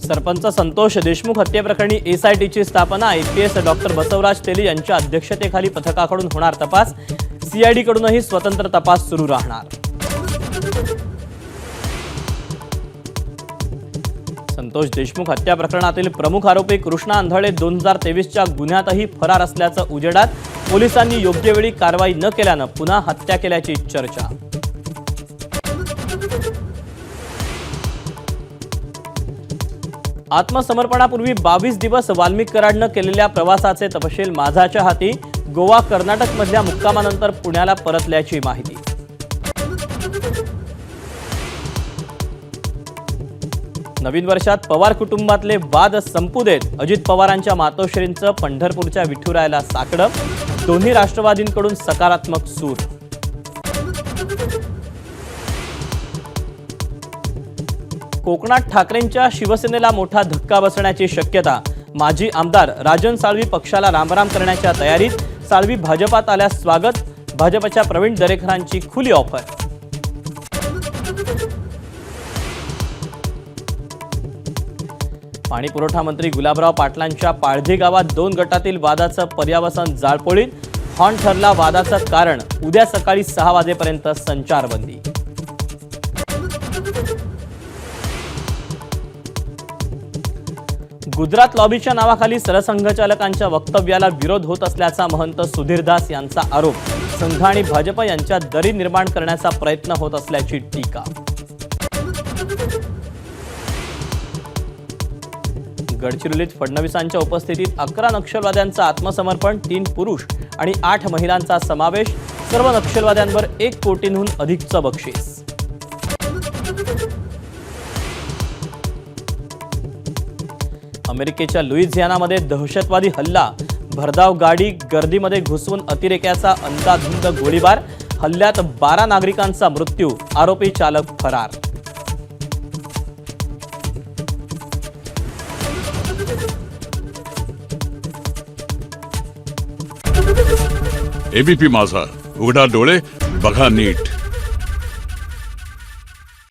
सरपंच संतोष देशमुख हत्येप्रकरणी एसआयटीची स्थापना IPS doctor Basavaraj तेली यांच्या अध्यक्षतेखाली पथकाकडून होणार तपास सीआयडी कडूनही स्वतंत्र तपास सुरू राहणार। संतोष देशमुख हत्या प्रकरणातील प्रमुख आरोपी कृष्णा अंधळे 2023च्या गुन्ह्यातही फरार असल्याचं उजेडात। पोलिसांनी योग्य वेळी कारवाई न केल्यानं पुन्हा हत्या केल्याची चर्चा। आत्मसमर्पणापूर्वी 22 दिवस वाल्मिक कराडनं केलेल्या प्रवासाचे तपशील माझाच्या हाती। गोवा कर्नाटक मधल्या मुक्कामानंतर पुण्याला परतल्याची माहिती। नवीन वर्षात पवार कुटुंबातले वाद संपू देत, अजित पवारांच्या मातोश्रींचं पंढरपूरच्या विठुरायाला साकडं। दोन्ही राष्ट्रवादींकडून सकारात्मक सूर। कोकणात ठाकरेंच्या शिवसेनेला मोठा धक्का बसण्याची शक्यता। माजी आमदार राजन साळवी पक्षाला रामराम करण्याच्या तयारीत। साळवी भाजपात आल्यास स्वागत। भाजपच्या प्रवीण दरेकरांची खुली ऑफर। पाणी पुरवठा मंत्री गुलाबराव पाटलांच्या पाळधी गावात 2 गटातील वादाचं पर्यावसन जाळपोळीत। हॉर्न ठरला वादाचं कारण। उद्या सकाळी 6 वाजेपर्यंत संचारबंदी। गुजरात लॉबीच्या नावाखाली सरसंघचालकांच्या वक्तव्याला विरोध होत असल्याचा महंत सुधीरदास यांचा आरोप। संघ आणि भाजप यांच्यात दरी निर्माण करण्याचा प्रयत्न होत असल्याची टीका। गडचिरोलीत फडणवीसांच्या उपस्थितीत 11 नक्षलवाद्यांचं आत्मसमर्पण। 3 पुरुष आणि 8 महिलांचा समावेश। सर्व नक्षलवाद्यांवर 1 कोटींहून अधिकचं बक्षीस। अमेरिकेच्या लुईझियानामध्ये दहशतवादी हल्ला। भरधाव गाडी गर्दीमध्ये घुसवून अतिरेक्याचा अंधाधुंद गोळीबार। हल्ल्यात 12 नागरिकांचा मृत्यू। आरोपी चालक फरार। एबीपी माझा, उघडा डोळे बघा नीट।